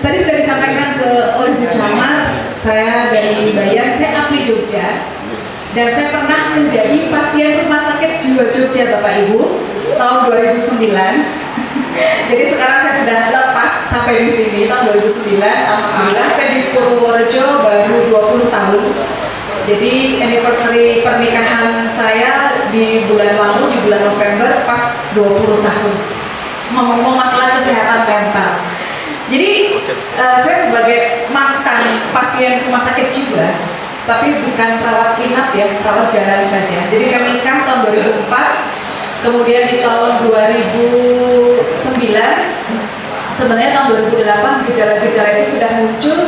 Tadi sudah disampaikan oleh Bu Camat, saya dari Bayan, saya asli Jogja. Dan saya pernah menjadi pasien rumah sakit jiwa Jogja Bapak Ibu tahun 2009. Jadi sekarang saya sudah lepas sampai di sini tahun 2009. Alhamdulillah saya di Purworejo baru 20 tahun. Jadi anniversary pernikahan saya di bulan lalu, di bulan November pas 20 tahun. Ngomong-ngomong masalah kesehatan mental. Jadi saya sebagai mantan pasien rumah sakit jiwa, tapi bukan perawat inap ya, perawat jalan saja. Jadi saya menikah tahun 2004, kemudian di tahun 2009, sebenarnya tahun 2008 gejala-gejala itu sudah muncul.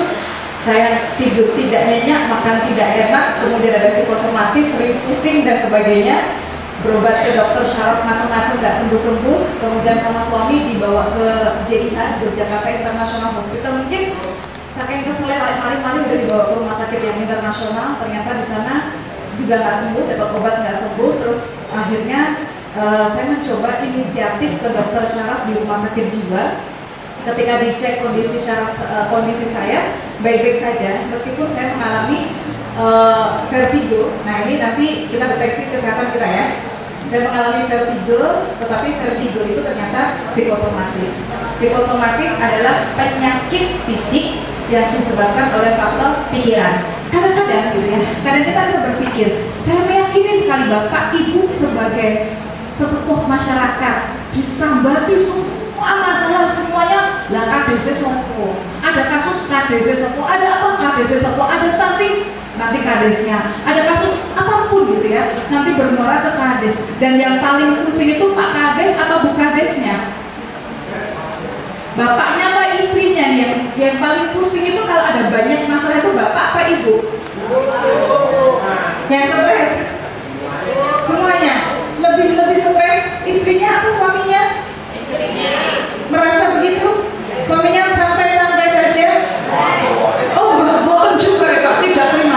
Saya tidur tidak nyenyak, makan tidak enak, kemudian ada psikosomatis, sering pusing dan sebagainya. Berobat ke dokter syaraf macam-macam nggak sembuh-sembuh, kemudian sama suami dibawa ke JIH, Yogyakarta International Hospital. Mungkin saking keselnya mari-mari udah dibawa ke rumah sakit yang internasional, ternyata di sana juga nggak sembuh, dapat obat nggak sembuh. Terus akhirnya saya mencoba inisiatif ke dokter syaraf di rumah sakit jiwa. Ketika dicek kondisi syaraf, kondisi saya baik-baik saja, meskipun saya mengalami vertigo. Nah ini nanti kita deteksi kesehatan kita ya. Saya mengalami vertigo, tetapi vertigo itu ternyata psikosomatis. Psikosomatis adalah penyakit fisik yang disebabkan oleh faktor pikiran. Kadang-kadang gitu ya, kadang kita akan berpikir, saya meyakini sekali Bapak Ibu sebagai sesepuh masyarakat disambati semua masalah semuanya lah KDC Sopo. Ada kasus KDC Sopo, ada apa KDC Sopo, ada stunting nanti kadesnya, ada kasus apapun gitu ya, nanti bermuara ke kades. Dan yang paling pusing itu Pak Kades apa Bu Kadesnya, bapaknya apa istrinya nih yang paling pusing itu kalau ada banyak masalah itu bapak apa ibu? Yang stres semuanya, lebih stres istrinya atau suaminya? Istrinya. Merasa begitu? Suaminya santai-santai saja? Oh, bohong juga ya,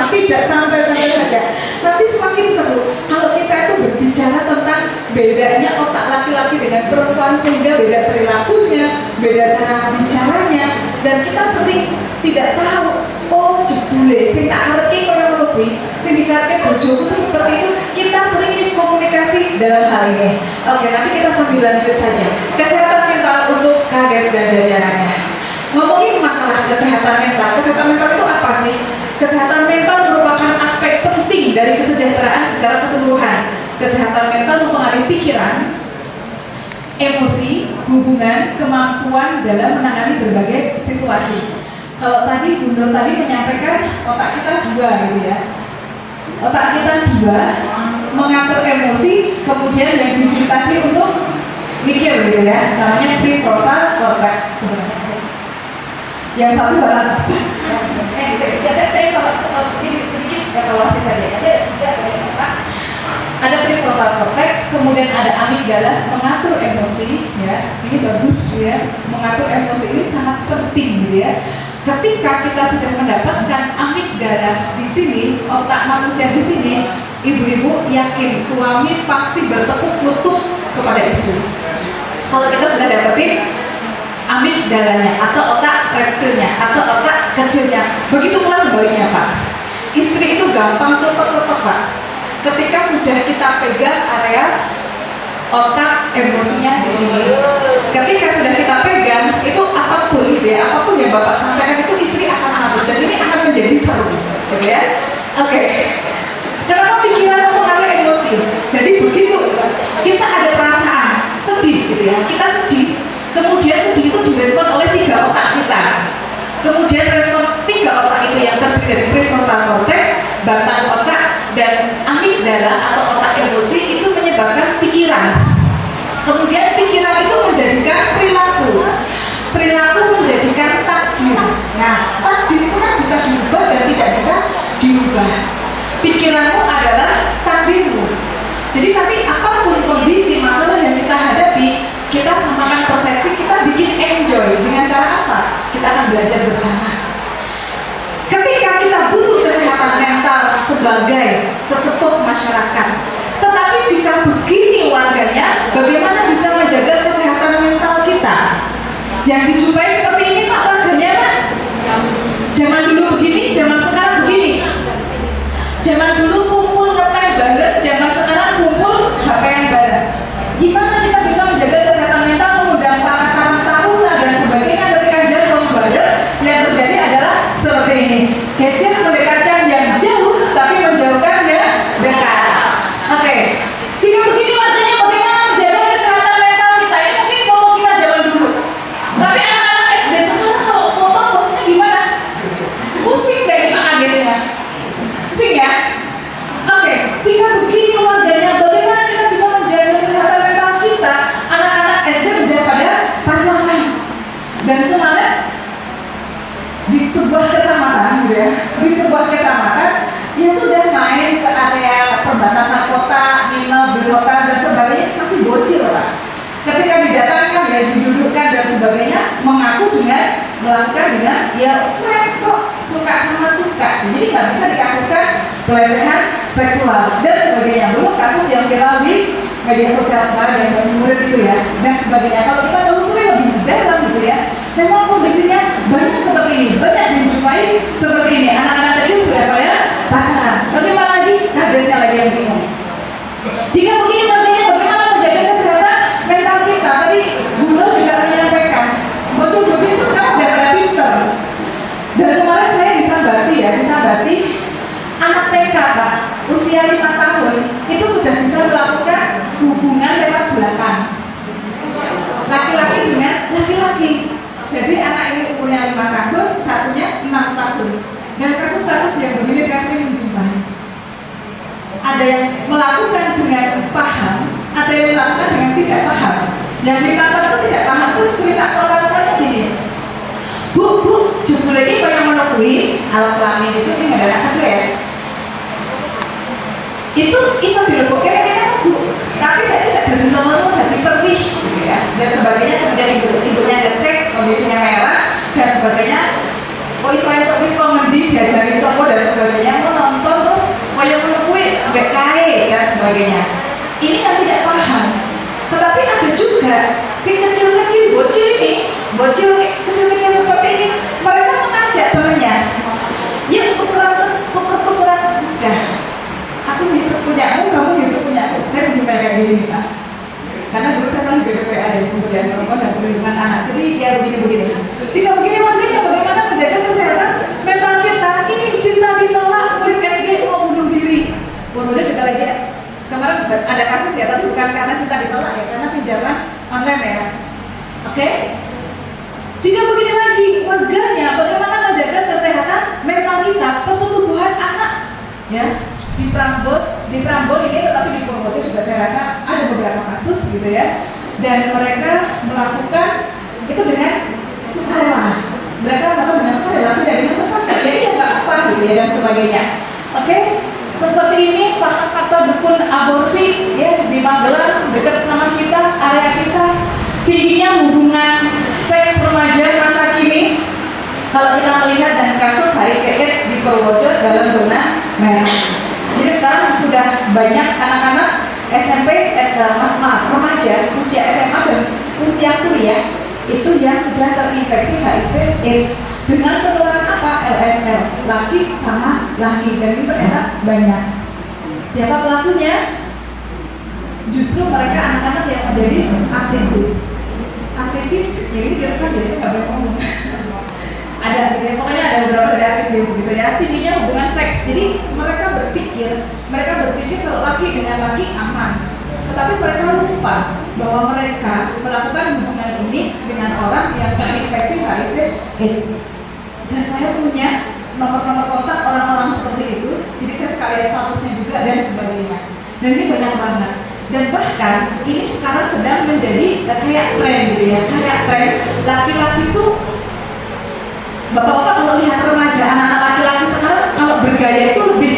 tidak santai-santai saja. Tapi semakin seru kalau kita itu berbicara tentang bedanya otak laki-laki dengan perempuan, sehingga beda perilakunya, beda cara bicaranya, dan kita sering tidak tahu. Oh, jebule, sing tak ngerti koyo lebih, sing dikatakan bojoku itu seperti itu. Kita sering miskomunikasi dalam hal ini. Oke, nanti kita sambil lanjut saja. Kesehatan mental untuk Kades dan jajarannya. Ngomongin masalah kesehatan mental itu apa sih? Kesehatan mental merupakan aspek penting dari kesejahteraan secara keseluruhan. Kesehatan mental mempengaruhi pikiran, emosi, hubungan, kemampuan dalam menangani berbagai situasi. Kalau tadi Bunda tadi menyampaikan otak kita dua gitu ya. Otak kita dua, mengatur emosi, kemudian yang di sini tadi untuk mikir gitu ya. Namanya prefrontal cortex sebenarnya. Yang satu bakal saya kalau sedikit evaluasi saja. Ada prefrontal cortex, kemudian ada amigdala mengatur emosi ya. Ini bagus ya. Mengatur emosi ini sangat penting gitu ya. Ketika kita sudah mendapatkan amigdala di sini, otak manusia di sini, ibu-ibu yakin suami pasti bertekuk lutut kepada istri. Kalau kita sudah dapetin amigdalanya atau otak reptilnya atau otak kecilnya, begitu pula sebaliknya Pak. Istri itu gampang kletok-kletok Pak. Ketika sudah kita pegang area otak emosinya di sini, ketika sudah kita pegang itu apapun gitu ya, apapun yang Bapak sampaikan itu istri akan nabut dan ini akan menjadi seru, gitu ya. Oke. Kenapa pikiran mempengaruhi emosi? Jadi begitu kita ada perasaan sedih gitu ya, kita sedih, kemudian sedih itu direspon oleh 3 otak kita. Kemudian respon 3 otak itu yang terdiri dari prefrontal cortex, batang otak, dan amigdala atau otak emosi itu menyebabkan pikiran. Kemudian pikiran itu menjadikan perilaku, perilaku menjadikan takdir. Nah, takdir itu kan bisa diubah dan tidak bisa diubah. Pikiranmu adalah takdirmu. Jadi nanti apapun kondisi masalah yang kita hadapi, kita samakan persepsi, kita bikin enjoy. Dengan cara apa? Kita akan belajar bersama. Ketika kita butuh kesehatan mental sebagai sesepuh masyarakat, tetapi jika begini warganya, bagaimana bisa menjaga kesehatan mental kita? Yang dijumpai seperti ini Pak, warganya Pak, sebuah kecamatan gitu ya, di sebuah kecamatan ya sudah main ke area perbatasan kota, nginep di hotel dan sebagainya, masih bocil Pak. Ketika didatangkan ya, didudukkan dan sebagainya, mengaku dengan melakukan dengan ya kok suka sama suka, jadi nggak bisa dikasuskan pelecehan seksual dan sebagainya. Belum kasus yang viral di media sosial kemarin yang murid itu ya dan sebagainya. Kalau kita telusuri lebih dalam gitu ya, memang kondisinya banyak seperti ini, banyak dijumpai seperti ini. Anak-anak kecil sudah pada pacaran. Bagaimana lagi? Kadesnya lagi yang bingung. Jika begini bagaimana menjaga kesehatan mental kita? Tadi Bunda juga menyampaikan, bocil-bocil itu sekarang udah pada pinter. Dan kemarin saya disambati anak TK Pak, usia 5 tahun itu sudah bisa melakukan hubungan lewat belakang. Laki-laki dengan laki-laki. Jadi anak ini umurnya 5 tahun, satunya 6 tahun. Dan kasus-kasus yang begini saya sering menjumpai. Ada yang melakukan dengan paham, ada yang melakukan dengan tidak paham. Yang dilakukan itu tidak paham itu cerita ke orang tuanya gini. Bu, jebul ini kau yang menukui alat kelamin itu ini ada anak kecil ya. Itu bisa dilebokkan Bu, tapi tadi tidak bernomor dari perwis gitu ya dan sebagainya. Kemudian ibunya ngecek kondisinya merah dan sebagainya. Oh Israel perwis kok ngendi diajarin sopo dan sebagainya, mau nonton terus mau yang menukui nggak kaya dan sebagainya. Ini yang tidak paham. Tetapi ada juga si kecil-kecil bocil kecil-kecil seperti ini, mereka mengajak temannya ya tukeran udah aku besok punyamu, kamu besok punyaku. Saya belum kayak gini Pak, karena dulu saya pernah di BPA ya, kemudian perempuan dan perlindungan anak. Jadi ya begini jika begini makanya bagaimana menjaga kesehatan mental kita. Ini cinta ditolak, murid SG itu mau bunuh diri. Kemudian juga lagi ya, kemarin ada kasus ya, tapi bukan karena cinta ditolak ya, karena pinjaman online ya. Oke? Jika begini lagi, warganya bagaimana menjaga kesehatan mental kita, pertumbuhan anak ya. Di Prambon ini, tetapi di Purworejo juga saya rasa ada beberapa kasus gitu ya, dan mereka melakukan itu dengan sukarela. Mereka melakukan dengan sukarela, tidak dengan terpaksa, jadi ya nggak apa gitu ya dan sebagainya. Oke, seperti ini fakta dukun aborsi ya di Magelang dekat sama kita, area kita. Tingginya hubungan seks remaja masa kini kalau kita melihat dan kasus HIV/AIDS di Purworejo dalam zona merah. Jadi sekarang sudah banyak anak-anak SMP, remaja, usia SMA dan usia kuliah itu yang sudah terinfeksi HIV/AIDS dengan penularan apa? LSL, laki sama laki, dan itu ternyata banyak. Siapa pelakunya? Justru mereka anak-anak yang menjadi aktivis, jadi dia kan biasanya nggak boleh ngomong. Ada, pokoknya ada beberapa dari aktivis gitu ya, tingginya hubungan seks. Jadi mereka berpikir kalau laki dengan laki aman, tetapi mereka lupa bahwa mereka melakukan hubungan ini dengan orang yang terinfeksi HIV/AIDS. Dan saya punya nomor-nomor kontak orang-orang seperti itu, jadi saya sekalian statusnya juga dan sebagainya. Dan ini banyak banget. Dan bahkan ini sekarang sedang menjadi kayak tren gitu ya, kayak tren laki-laki itu. Bapak-bapak kalau lihat remaja, anak-anak laki-laki sekarang kalau bergaya itu lebih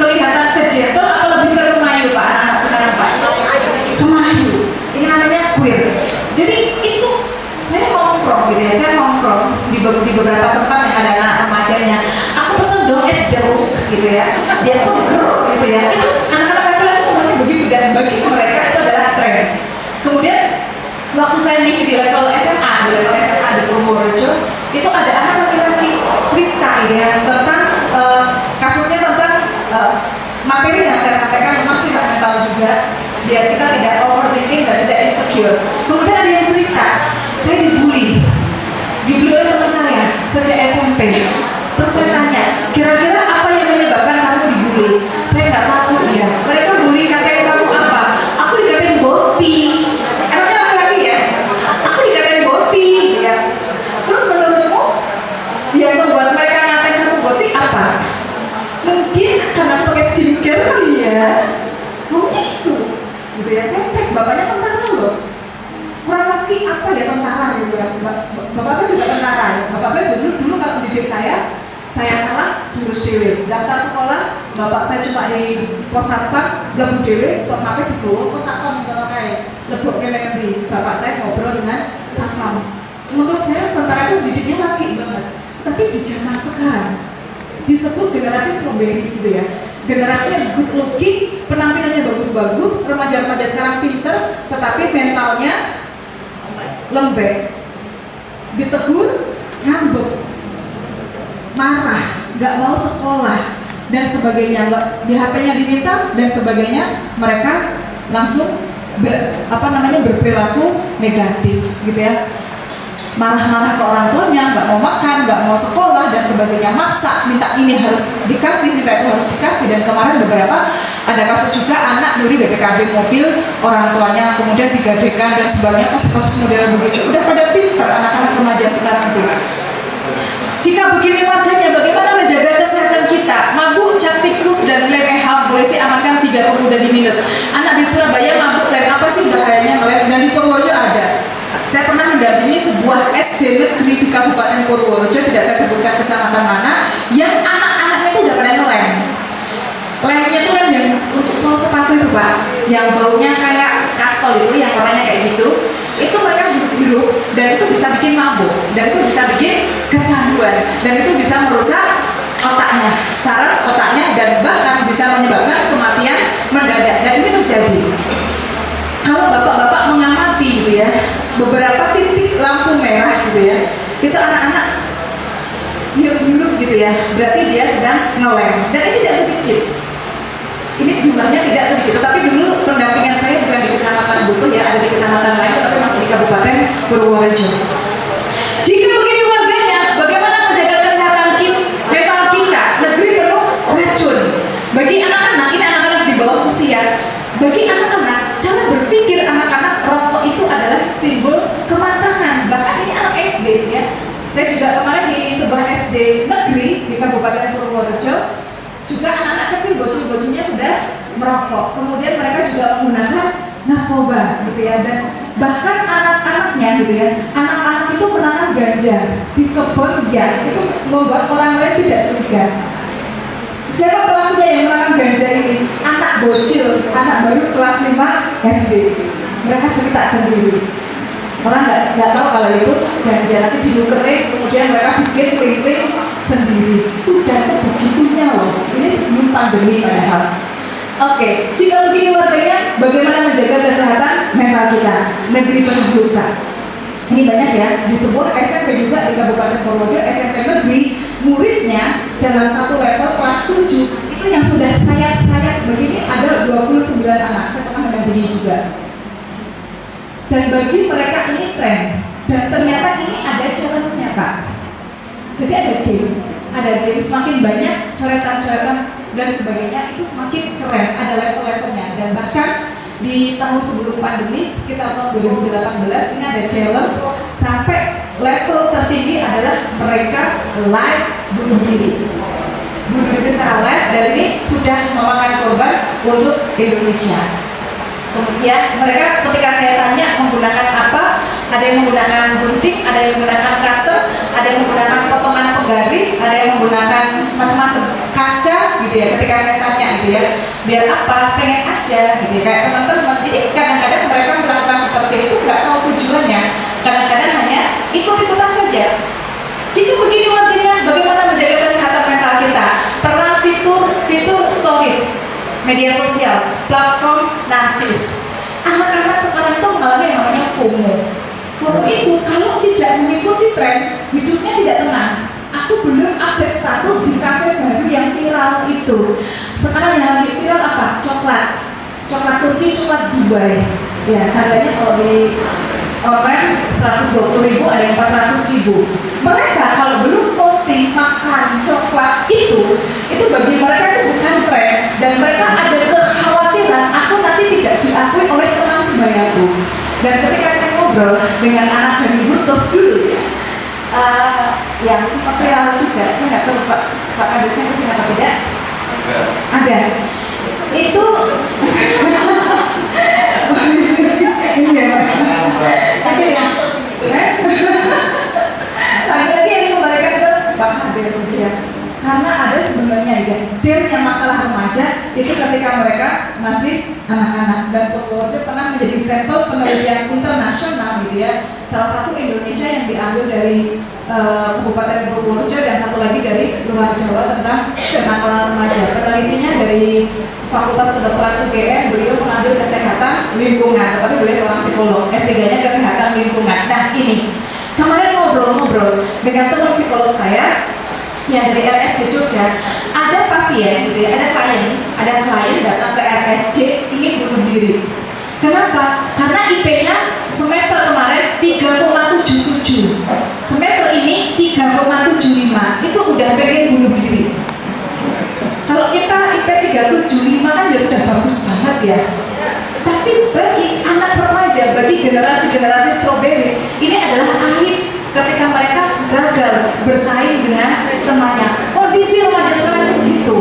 kelihatan kejentel atau lebih ke kemayu Pak, anak-anak sekarang Pak? Kemayu, ini namanya queer. Jadi itu saya nongkrong gitu ya, saya nongkrong di beberapa tempat yang ada anak remajanya. Aku pesen dong es jeruk gitu ya, dia seger gitu ya. Itu anak-anak laki-laki ngomongnya begitu, dan bagi mereka itu adalah tren. Kemudian waktu saya ngisi di level SMA di Purworejo, itu ada anak laki-laki cerita ya tentang kasusnya tentang materi yang saya sampaikan memang sih mental juga, biar kita tidak overthinking dan tidak insecure. Kemudian ada yang cerita, saya dibully oleh teman saya sejak SMP. Terus saya tanya, kira-kira apa yang menyebabkan kamu dibully? Saya nggak tahu ya. Mereka bully katain kamu apa? Aku dikatain boti. Anaknya laki-laki ya. Aku dikatain boti ya. Terus menurutmu yang membuat mereka ngatain kamu boti apa? Mungkin karena pakai skincare kali ya. Mungkin itu gitu ya. Saya cek bapaknya tentara loh. Kurang laki apa ya, tentara gitu ya. Bapak saya juga tentara ya. Bapak saya dulu mendidik saya salah, durus dewe. Daftar sekolah, bapak saya cuma di pos satpam, lebu dewe, stok mape dibawa, kok takon kalau kayak lebok keleri. Bapak saya ngobrol dengan satpam. Menurut saya tentara itu didiknya laki banget. Tapi di zaman sekarang disebut generasi strawberry gitu ya. Generasi yang good looking, penampilannya bagus-bagus, remaja-remaja sekarang pinter, tetapi mentalnya lembek. Ditegur, ngambek, marah, nggak mau sekolah dan sebagainya, di HP-nya diminta dan sebagainya, mereka langsung berperilaku negatif gitu ya, marah-marah ke orang tuanya, nggak mau makan, nggak mau sekolah dan sebagainya, maksa minta ini harus dikasih, minta itu harus dikasih. Dan kemarin beberapa ada kasus juga anak nyuri BPKB mobil orang tuanya kemudian digadekan dan sebagainya, kasus-kasus model begitu. Udah pada pinter anak-anak remaja sekarang tuh. Jika begini warganya, bagaimana menjaga kesehatan kita? Mabuk, cap tikus, dan lem HAM, polisi amankan 3 pemuda di Minut. Anak di Surabaya mabuk lem, apa sih bahayanya lem? Dan di Purworejo ada. Saya pernah mendampingi sebuah SD negeri di Kabupaten Purworejo, tidak saya sebutkan kecamatan mana, yang anak-anaknya itu udah pada ngelem. Lemnya itu lem yang untuk sol sepatu itu Pak, yang baunya kayak kaspol itu, yang warnanya kayak gitu. Itu mereka hirup dan itu bisa bikin mabuk, dan itu bisa bikin kecanduan, dan itu bisa merusak otaknya, saraf otaknya, dan bahkan bisa menyebabkan kematian mendadak. Dan ini terjadi kalau bapak-bapak mengamati gitu ya, beberapa titik lampu merah gitu ya, itu anak-anak hirup-hirup gitu ya, berarti dia sedang ngelem. Dan ini tidak sedikit, ini jumlahnya tidak sedikit. Tapi dulu pendampingan saya bukan di Kecamatan Butuh ya, ada di kecamatan lain, tapi masih di Kabupaten Purworejo. Jika begini warganya, bagaimana menjaga kesehatan mental kita? Negeri penuh racun. Bagi anak-anak, ini anak-anak di bawah usia, bagi anak-anak, cara berpikir anak-anak, rokok itu adalah simbol kematangan. Bahkan ini anak SD ya. Saya juga kemarin di sebuah SD negeri di Kabupaten Purworejo, juga anak-anak kecil, bocil-bocilnya sudah merokok. Kemudian mereka juga menggunakan narkoba gitu ya, dan bahkan anak-anaknya gitu ya, anak-anak itu menanam ganja di kebun ya, itu membuat orang lain tidak curiga. Siapa pelakunya yang menanam ganja ini? Anak bocil, anak baru kelas 5 SD. Mereka cerita sendiri. Orang nggak tahu kalau itu ganja, nanti dilukerin, kemudian mereka bikin keliling sendiri. Sudah sebegitunya loh. Ini sebelum pandemi padahal. Oke, jika begini warganya, bagaimana menjaga kesehatan mental kita? Negeri penuh luka. Ini banyak ya, di sebuah SMP juga di Kabupaten Purworejo, SMP negeri, muridnya dalam satu level kelas 7 itu yang sudah sayap-sayap begini ada 29 anak. Saya pernah mendampingi juga. Dan bagi mereka ini tren, dan ternyata ini ada challenge-nya Pak. Jadi ada game, semakin banyak coretan-coretan dan sebagainya, itu semakin keren, ada level-levelnya. Dan bahkan di tahun sebelum pandemi, sekitar tahun 2018, ini ada challenge sampai level tertinggi adalah mereka live bunuh diri. Bunuh diri secara live, dan ini sudah memakan korban untuk Indonesia. Kemudian mereka ketika saya tanya menggunakan apa, ada yang menggunakan gunting, ada yang menggunakan cutter, ada yang menggunakan potongan penggaris, ada yang menggunakan macam-macam kaca gitu ya. Ketika saya tanya gitu ya, biar apa? Pengen aja gitu ya, kayak teman-teman. Jadi kadang-kadang mereka melakukan seperti itu nggak tahu tujuannya, kadang-kadang hanya ikut-ikutan saja. Jadi begini warganya, bagaimana menjaga kesehatan mental kita? Peran fitur stories, media sosial, platform narsis. Anak-anak sekarang itu mengalami yang namanya FOMO. FOMO itu kalau tidak mengikuti tren, hidupnya tidak tenang. Aku belum update status di kafe baru yang viral itu. Sekarang yang lagi viral apa? Coklat Turki, coklat Dubai. Ya, harganya kalau di online 120.000, ada yang 400.000. Mereka kalau belum posting makan coklat itu bagi mereka itu bukan tren, dan mereka ada kekhawatiran aku nanti tidak diakui oleh teman sebayaku. Dan ketika saya ngobrol dengan anak dari Butuh dulu yang sempat viral juga, saya nggak tahu Pak Kadesnya itu apa tidak? Ada. Itu lagi-lagi yang kembalikan ke Pak itu ketika mereka masih anak-anak, dan Purworejo pernah menjadi sampel penelitian internasional gitu ya. Salah satu Indonesia yang diambil dari Kabupaten Purworejo dan satu lagi dari luar Jawa tentang kenakalan remaja. Penelitinya dari Fakultas Kedokteran UGM, beliau mengambil kesehatan lingkungan, tapi beliau seorang psikolog, S3-nya kesehatan lingkungan. Nah ini, kemarin ngobrol-ngobrol dengan teman psikolog saya yang dari RSJ Jogja, ada pasien gitu ya, ada klien datang ke RSJ ingin bunuh diri. Kenapa? Karena IP-nya semester kemarin 3,77, semester ini 3,75, itu udah pengen bunuh diri. Kalau kita IP 375 kan ya sudah bagus banget ya. Tapi bagi anak remaja, bagi generasi-generasi strawberry, ini adalah aib ketika mereka gagal bersaing dengan temannya. Kondisi remaja sekarang begitu.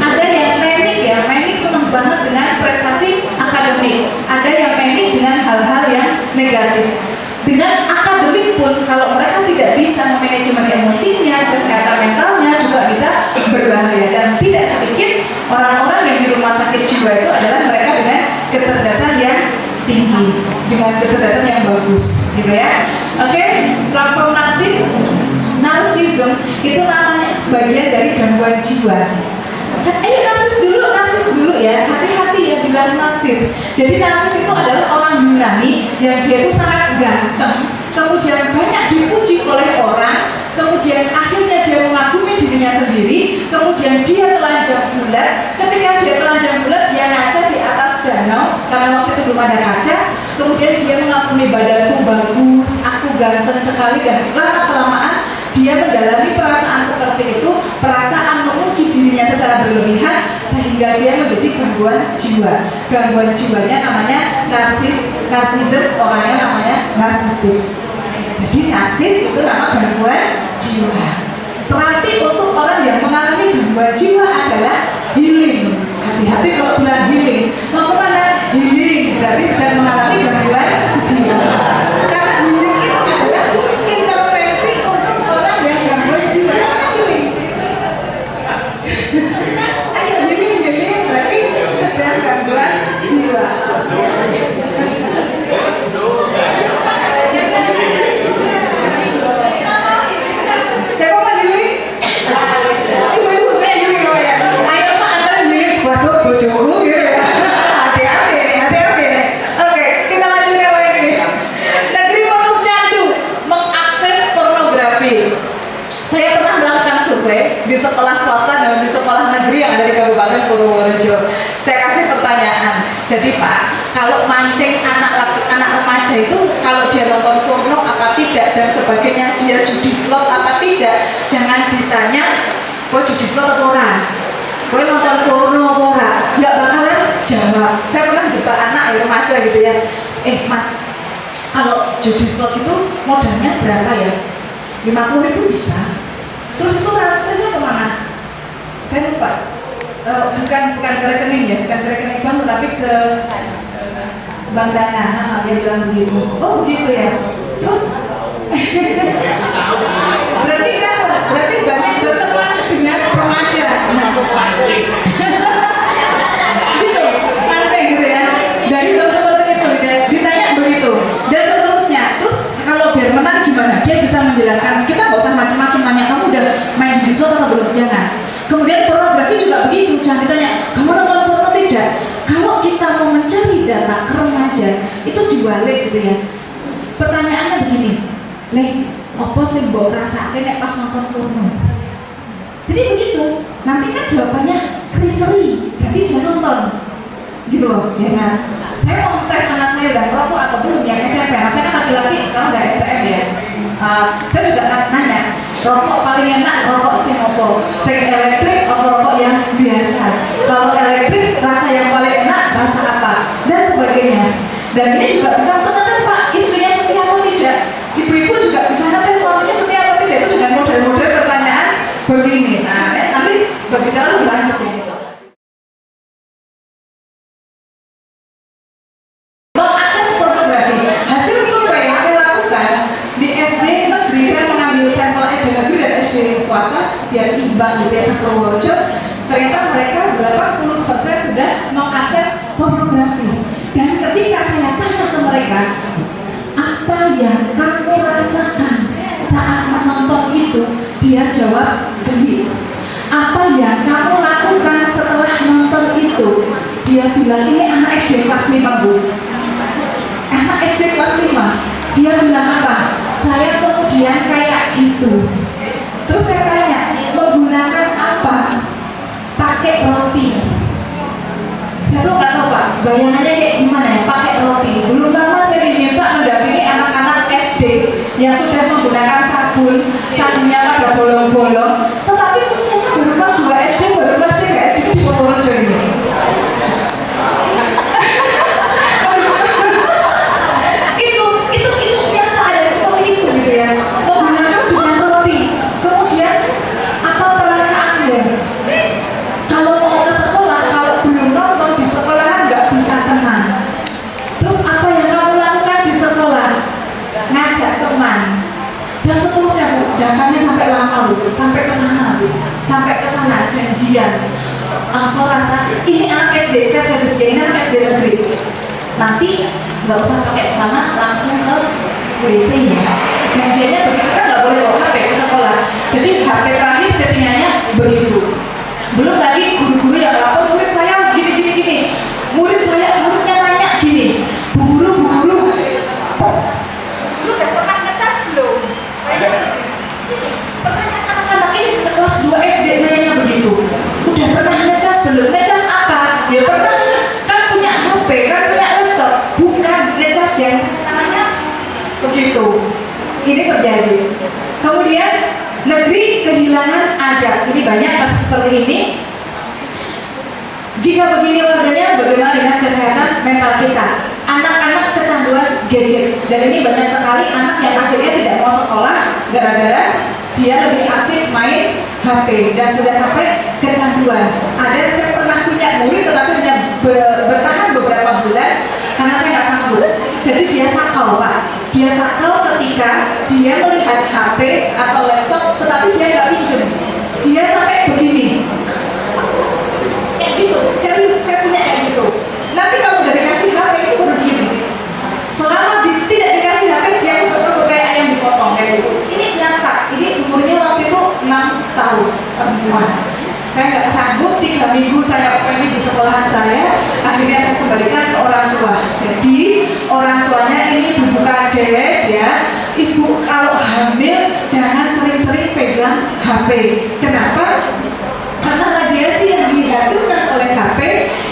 Ada yang panik senang banget dengan prestasi akademik. Ada yang panik dengan hal-hal yang negatif. Dengan akademik pun, kalau mereka tidak bisa memanajemen emosinya, kesehatan mentalnya juga bisa berbahaya. Dan tidak sedikit orang-orang yang di rumah sakit jiwa itu adalah mereka dengan kecerdasan yang tinggi, dengan kecerdasan yang bagus, gitu ya. Oke, platform narsism itu namanya bagian dari gangguan jiwa. Dan narsis dulu ya, hati-hati ya bilang narsis. Jadi narsis itu adalah orang Yunani yang dia itu sangat ganteng, kemudian banyak dipuji oleh orang, kemudian akhirnya dia mengagumi dirinya sendiri, kemudian dia telanjang bulat. Ketika dia telanjang bulat, dia ngaca di atas danau karena waktu itu belum ada kaca. Kemudian dia mengagumi badanku bagus, aku ganteng sekali, dan lama-kelamaan dia mendalami perasaan seperti itu, perasaan memuji dirinya secara berlebihan, sehingga dia menjadi gangguan jiwa. Gangguan jiwanya namanya narsisme, orangnya namanya narsistik. Jadi narsis itu nama gangguan jiwa. Terapi untuk orang yang mengalami gangguan jiwa adalah healing. Hati-hati kalau bilang healing. Mau kemana? Healing berarti sedang mengalami gangguan jiwa. Karena healing itu adalah intervensi untuk orang yang gangguan jiwa. Healing. Healing berarti sedang gangguan jiwa. Bojoku gitu ya. Hati-hati. Oke, kita lanjutkan lagi. Negeri penuh candu mengakses pornografi. Saya pernah melakukan survei di sekolah swasta dan di sekolah negeri yang ada di Kabupaten Purworejo. Saya kasih pertanyaan. Jadi Pak, kalau mancing anak remaja itu, kalau dia nonton porno apa tidak dan sebagainya, dia judi slot apa tidak, jangan ditanya kok judi slot atau orang. Gue nonton porno apa, nggak bakalan jawab. Saya pernah jumpa anak ya, remaja gitu ya. Mas, kalau judi slot itu modalnya berapa ya? 50.000 bisa. Terus itu transfernya kemana? Saya lupa. Bukan ke rekening ya, bukan ke rekening bank, tapi ke bank dana. Dia bilang begitu. Oh begitu ya. Terus berarti banyak berteman dengan remaja. Gitu, mancing gitu ya. Dari seperti itu, ditanya begitu dan seterusnya. Terus kalau biar menang gimana? Dia bisa menjelaskan. Kita nggak usah macam-macam nanya, kamu udah main di slot atau belum? Jangan. Kemudian pornografi juga begitu, jangan ditanya, kamu nonton porno tidak? Kalau kita mau mencari data ke remaja, itu diwalik gitu ya. Pertanyaannya begini, apa sih mbok rasake nek pas nonton porno? Jadi begitu, nanti kan jawabannya keri-keri, berarti dia nonton gitu loh, ya kan? Saya mau tes anak saya udah merokok atau belum yang SMP, saya kan laki-laki sekarang udah STM ya. Saya juga nanya, rokok paling enak rokok sing opo? Sing elektrik atau rokok yang biasa? Kalau elektrik rasa yang paling enak rasa apa? Dan sebagainya. Dan ini juga bisa ngetes Pak, istrinya setia atau tidak? Ibu-ibu juga bisa ngetes suaminya setia atau tidak, itu dengan model-model pertanyaan begini. Nah, nanti berbicara lebih lanjut ya. Mengakses pornografi. Hasil survei yang saya lakukan di SD negeri, saya mengambil sampel SD negeri dan SD swasta biar imbang gitu ya, Purworejo. ternyata mereka 80% sudah mengakses pornografi. Dan ketika saya tanya ke mereka, apa yang kamu rasakan saat menonton itu? Dia jawab gini. Apa yang kamu lakukan setelah nonton itu? Dia bilang, ini anak SD kelas 5 Bu. Anak SD kelas 5. Dia bilang apa? Saya kemudian kayak gitu. Terus saya tanya, menggunakan apa? Pakai roti. Saya tuh nggak tahu Pak, bayangannya kayak gimana ya? Pakai roti. Belum lama saya diminta mendampingi anak-anak SD yang sudah menggunakan sabun, sabunnya pada bolong-bolong. Tetapi usianya baru kelas 2 SD, baru kelas 3 SD itu Purworejo ini. itu ternyata ada seperti itu gitu ya. Menggunakan dengan roti. Kemudian apa perasaannya? Kalau mau ke sekolah, kalau belum nonton di sekolah nggak bisa tenang. Terus apa yang kamu lakukan di sekolah? Ngajak teman. Dan seterusnya Bu, datanya sampai lama Bu, sampai ke sana janjian. Aku rasa ini anak SD, saya ini anak SD negeri. Nanti nggak usah pakai celana, langsung ke WC-nya. Janjiannya begitu, kan nggak boleh bawa HP ke sekolah. Jadi HP terakhir chattingannya begitu. Belum lagi guru-guru yang lapor, murid saya gini. Muridnya nanya gini, Bu guru, lu udah pernah ngecas belum? Pertanyaan anak-anak ini kelas 2 SD nanya begitu. Udah pernah ngecas belum? Ngecas apa? Ya pernah, kan punya HP, kan punya laptop. Bukan ngecas yang namanya begitu. Ini terjadi. Kemudian negeri kehilangan adab. Ini banyak kasus seperti ini. Jika begini warganya, bagaimana dengan kesehatan mental kita? Anak-anak kecanduan gadget. Dan ini banyak sekali anak yang akhirnya tidak mau sekolah gara-gara dia lebih asik main HP dan sudah sampai kecanduan. Ada saya pernah punya murid tetapi hanya bertahan beberapa bulan karena saya nggak sanggup. Jadi dia sakau Pak. Dia sakau ketika dia melihat HP atau laptop tetapi dia nggak pinjam. Dia sampai begini. Kayak gitu. Serius saya punya kayak gitu. Nanti kalau udah dikasih HP itu begini. Selama tidak dikasih HP dia betul-betul kayak ayam dipotong kayak gitu. Ini nyata. Ini umurnya waktu itu 6 tahun perempuan. Saya nggak sanggup, 3 minggu saya pengen di sekolahan saya. Akhirnya saya kembalikan ke orang tua. Jadi orang tuanya ini ibu kades ya. Ibu kalau hamil jangan sering-sering pegang HP. Kenapa? Karena radiasi yang dihasilkan oleh HP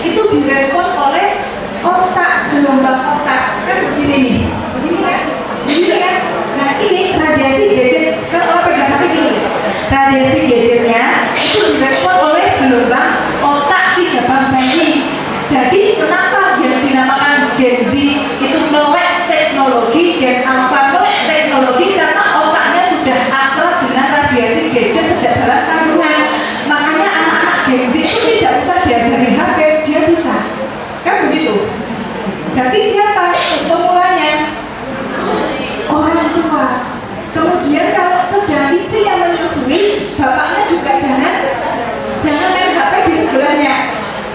itu direspon oleh otak, gelombang otak. Kan begini nih, begini kan. Nah ini radiasi gadget, kan orang pegang HP gini. Radiasi gadgetnya itu direspon oleh gelombang otak si jabang bayi. Jadi kenapa yang dinamakan Gen Z itu melek teknologi dan alpha teknologi karena otaknya sudah akrab dengan radiasi gadget sejak dalam kandungan. Makanya anak-anak Gen Z itu tidak usah diajari HP, dia bisa. Kan begitu? Tapi siapa pemulanya? Orang tua. Kemudian kalau sedang istri yang menyusui, bapaknya juga jangan main HP di sebelahnya.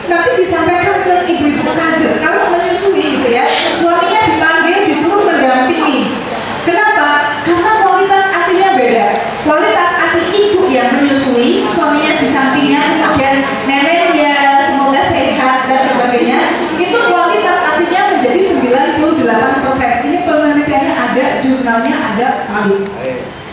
Nanti disampaikan ke ibu-ibu kader, kalau menyusui gitu ya, suaminya dipanggil disuruh mendampingi. Kenapa? Karena kualitas asinya beda. Kualitas asi ibu yang menyusui, suaminya di sampingnya, kemudian neneknya semoga sehat dan sebagainya, itu kualitas asinya menjadi 98%. Ini penelitiannya ada, jurnalnya ada kali.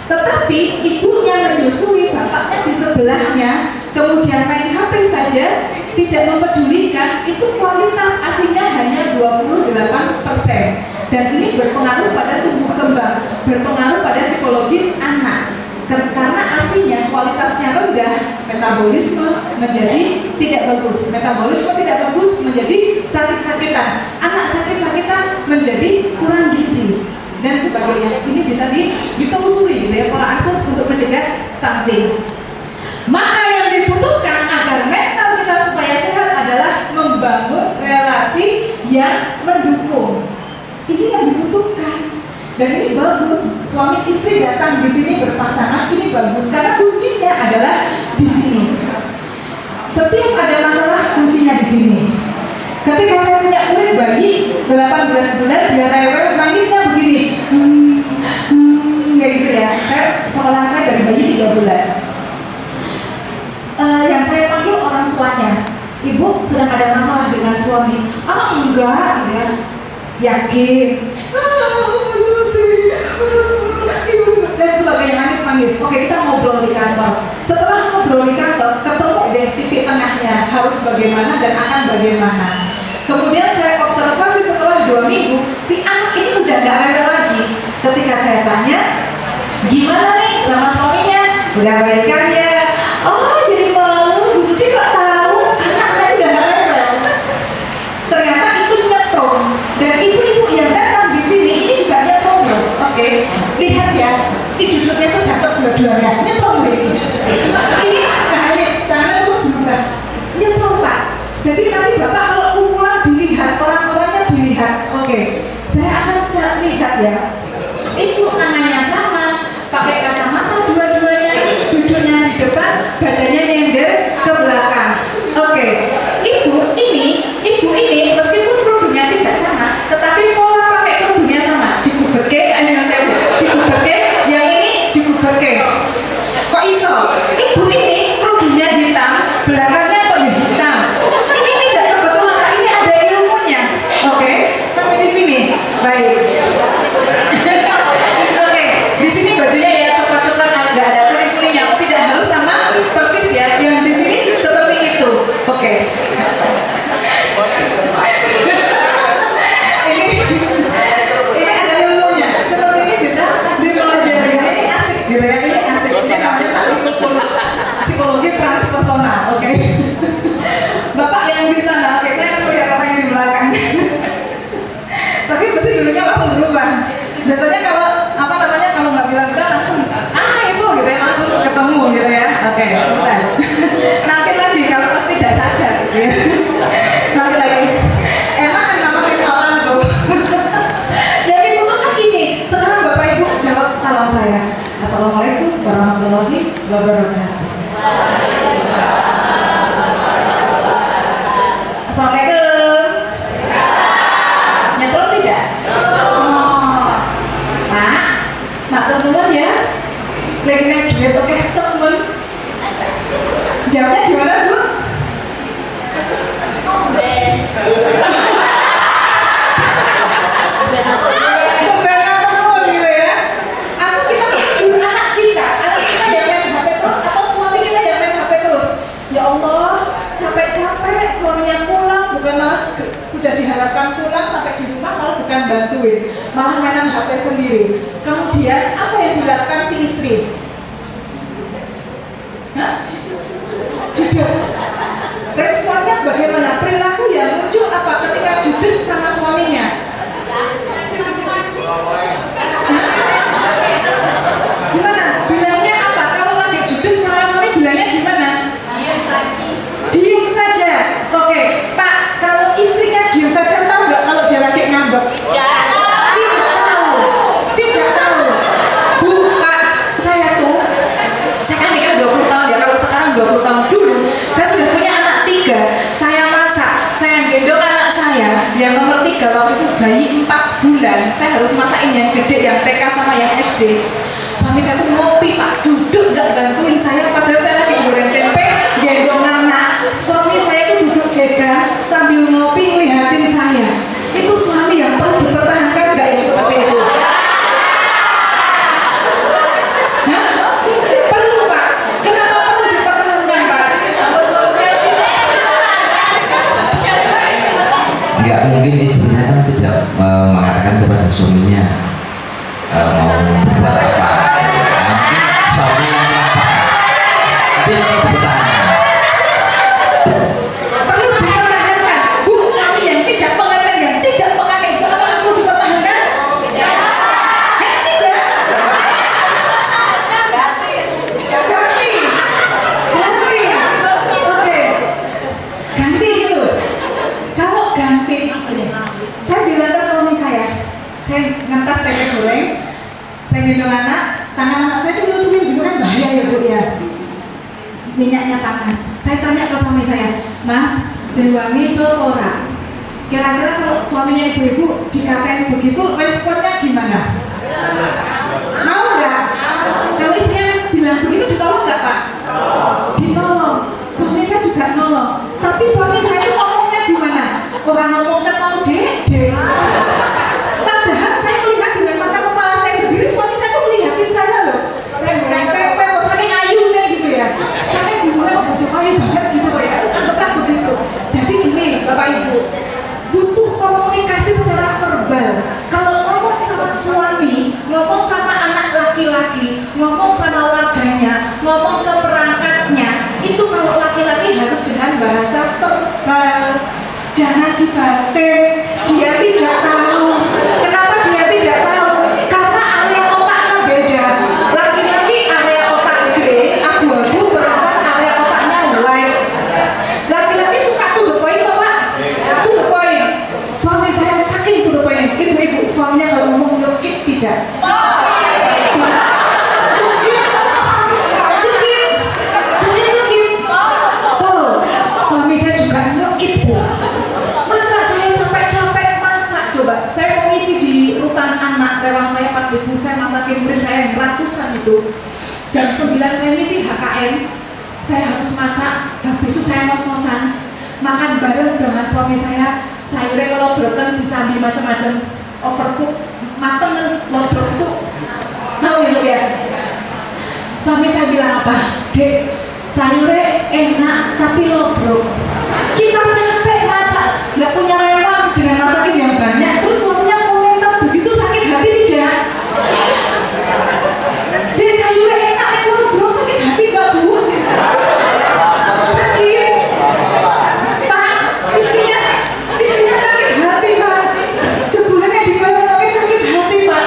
Tetapi ibunya menyusui, bapaknya di sebelahnya, kemudian main HP saja, tidak mempedulikan, itu kualitas asinya hanya 28%. Dan ini berpengaruh pada tumbuh kembang, berpengaruh pada psikologis anak. Karena asinya kualitasnya rendah, metabolisme menjadi tidak bagus. Metabolisme tidak bagus menjadi sakit-sakitan. Anak sakit-sakitan menjadi kurang gizi dan sebagainya. Ini bisa ditelusuri gitu ya, pola asuh untuk mencegah stunting. Maka yang dibutuhkan agar mental kita supaya sehat adalah membangun relasi yang mendukung. Ini yang dibutuhkan. Dan ini bagus, suami istri datang di sini berpasangan, ini bagus karena kuncinya adalah di sini. 18 bulan dia rewel, nangisnya begini. Kayak gitu ya. Sekolah saya dari bayi 3 bulan. Yang saya panggil orang tuanya, ibu sedang ada masalah dengan suami. Enggak ya. Yakin. Dan sebagainya, nangis. Oke, kita ngobrol di kantor. Setelah ngobrol di kantor, ketemu deh titik tengahnya harus bagaimana dan akan bagaimana. Kemudian saya observasi setelah 2 minggu, si anak ini udah gak rewel lagi. Ketika saya tanya, gimana nih sama suaminya? Udah baikan ya? Oh, jadi malu. Bu Susi gak tahu karena anaknya udah gak rewel. Ternyata itu nyetrum. Dan ibu-ibu yang datang di sini ini juga nyetrum loh. Oke, lihat ya. Ini duduknya sudah kedua-duanya. Nyetrum ini. Ini tangannya terus berubah. Nyetrum Pak. Jadi nanti Bapak kalau kumpulan dilihat, orang-orangnya dilihat. Oke, saya akan lihat ya. Ibu tangannya sama, pakai kacamata dua-duanya, duduknya di depan, badannya nyender ke belakang. Oke, ibu ini meskipun kerudungnya tidak sama, tetapi pola pakai kerudungnya sama. Dikubeke, dikubeke, yang ini dikubeke. Kok iso? Ibu ini kerudungnya hitam, belakangnya kok hitam. Ini tidak kebetulan, ini ada ilmunya. Oke, sampai di sini. Baik. Di sini bajunya ya coklat-coklat, nggak ada kuning-kuningnya, tidak harus sama persis ya. Yang di sini seperti itu. Oke. Ini ada ilmunya. Seperti ini bisa dipelajari. Ini asik gitu ya. Ini asik. Ini namanya psikologi transpersonal. Oke. Bapak yang di sana, oke, saya akan lihat apa yang di belakang. Tapi pasti dulunya langsung berubah. Biasanya kalau kalau nggak bilang-bilang langsung itu gitu ya, langsung ketemu gitu ya. Oke, selesai. Nanti lagi kalau pasti tidak sadar gitu ya. Nanti lagi enak kan ngomongin orang tuh. Jadi bukan ini. Sekarang Bapak Ibu jawab salam saya. Assalamualaikum warahmatullahi wabarakatuh. Assalamualaikum. Nyetrum tidak? Matur nuwun ya. Lagi naik duit oke temen. Jawabnya gimana Bu? Tumben temen gitu ya. Atau kita anak kita yang main HP terus, atau suami kita yang main HP terus. Ya Allah, capek-capek suaminya pulang, bukan malah sudah diharapkan pulang sampai di rumah malah bukan bantuin, malah mainan HP sendiri. Kemudian apa yang dilakukan si istri? Jujur. Responnya bagaimana? Perilaku yang muncul apa ketika judul sama suaminya? Gimana? Bilangnya apa? Kalau lagi judul sama suami bilangnya gimana? Diam saja. Oke, Pak, kalau istrinya diam saja tahu nggak kalau dia lagi ngambek? Tidak tahu. Bu, Pak, saya kan nikah 20 tahun ya. Kalau sekarang 20 tahun dulu, saya sudah punya anak 3. Saya masak, saya gendong anak saya yang nomor 3 waktu itu bayi 4 bulan. Saya harus masakin yang gede, yang TK sama yang SD. Suami saya tuh ngopi Pak, duduk nggak bantuin saya, padahal saya lagi goreng tempe, gendong anak. Suami saya tuh duduk jaga sambil ngopi ngeliatin saya. Itu suami yang perlu dipertahankan nggak yang seperti itu? Perlu Pak. Kenapa perlu dipertahankan Pak? Enggak mungkin istrinya kan tidak mengatakan kepada suaminya mau berbuat apa. Mungkin suami yang mengatakan, tapi tetap dipertahankan. Perlu dipertahankan. Bu, suami yang tidak mengerti, yang tidak mengerti itu apakah perlu dipertahankan? Tidak. Ganti. Oke. Ganti itu. Kalau ganti, saya bilang ke suami saya ngentas tempe goreng, saya gendong anak, tangan anak saya tuh gitu kan bahaya ya Bu ya. Minyaknya panas. Saya tanya ke suami saya, Mas, diwangi sopora. Kira-kira kalau suaminya ibu-ibu dikatain begitu, responnya gimana? Mau nggak? Kalau istrinya bilang begitu ditolong nggak Pak? Ditolong. Suami saya juga nolong. Tapi suami saya itu ngomongnya gimana? Orang ngomong kan mau dede. Padahal saya melihat dengan mata kepala saya sendiri, suami saya tuh melihatin saya loh. Saya bilang pepe, kok saking ayunya gitu ya. Saya gimana kok bocok ayu banget gitu ya. Terus anggaplah begitu. Jadi gini Bapak Ibu, butuh komunikasi secara verbal. Kalau ngomong sama suami, ngomong sama anak laki-laki, ngomong sama warganya, ngomong ke perangkatnya, itu kalau laki-laki harus dengan bahasa verbal. Jangan dibatin. Dia tidak tahu. Kenapa dia tidak tahu? Karena area otaknya beda. Laki-laki area otak J, abu-abu, perempuan area otaknya white. Laki-laki suka to the point, Pak. To the point. Suami saya saking to the point. Ibu-ibu, suaminya kalau ngomong nyelkit tidak. Suami saya juga nyelkit, Bu. Masa saya capek-capek masak, coba. Saya mau ngisi di rutan anak, rewang saya pas ibu saya masakin murid saya yang ratusan itu. Jam 9 saya ngisi HKN, saya harus masak, habis itu saya ngos-ngosan makan bareng dengan suami saya. Sayurnya kalau broken disambi macam-macam, overcook, mateng, lodok itu mau ya. Suami saya bilang apa? Dek, sayurnya enak tapi lobrok. Kita capek masak, nggak punya rewang dengan masakin yang banyak. Terus suaminya komentar begitu, sakit hati tidak? Dek, sayurnya enak lobrok, sakit hati nggak Bu? Sakit. Pak, istrinya sakit hati Pak. Jebulannya digoyang sakit hati Pak.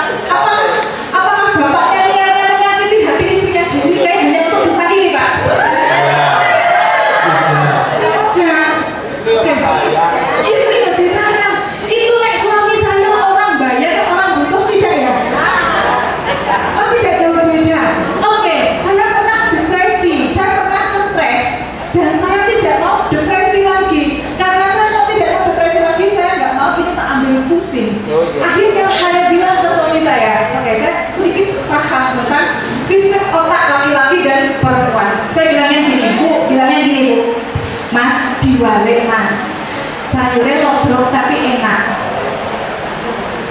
Apakah bapaknya niatnya menyakiti hati istrinya jadi kayak hanya untuk disakiti Pak? Istri lebih sayang. Itu nek suami saya orang bayar, orang butuh tidak ya? Oh tidak jauh beda. Oke, saya pernah depresi, saya pernah stres, dan saya tidak mau depresi lagi. Karena saya mau tidak mau depresi lagi, saya nggak mau ini tak ambil pusing. Akhirnya saya bilang ke suami saya, oke, saya sedikit paham tentang sistem otak laki-laki dan perempuan. Saya bilangnya gini, Bu, Mas, diwale Mas, sayurnya lobrok tapi enak.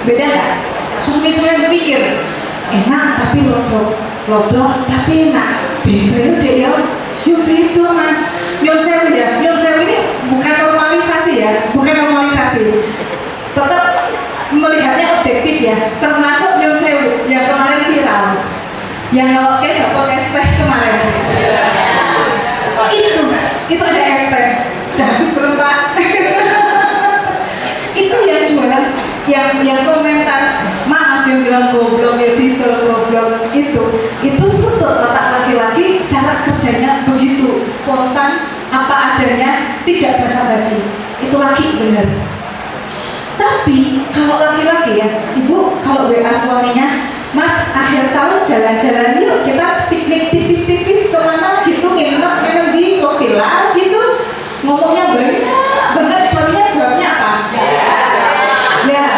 Beda nggak? Suami saya berpikir enak tapi lobrok tapi enak. Beda deh ya. Yuk itu Mas. Nyon sewu ya. Nyon sewu ini bukan normalisasi ya, bukan normalisasi. Tetap melihatnya objektif ya. Termasuk nyon sewu yang kemarin viral, yang ngeloknya nggak pakai spek kemarin. Itu ada SP, udah habis belum Pak? Itu yang jualan, yang komentar, maaf yang bilang goblok ya, titel goblok itu sebetulnya otak laki-laki, cara kerjanya begitu spontan, apa adanya, tidak basa-basi. Itu laki bener. Tapi kalau laki-laki ya, ibu kalau WA suaminya, Mas akhir tahun jalan-jalan yuk kita piknik tipis-tipis kemana gitu, nginep di Villa gitu, ngomongnya banyak bener. Suaminya jawabnya apa? Ya.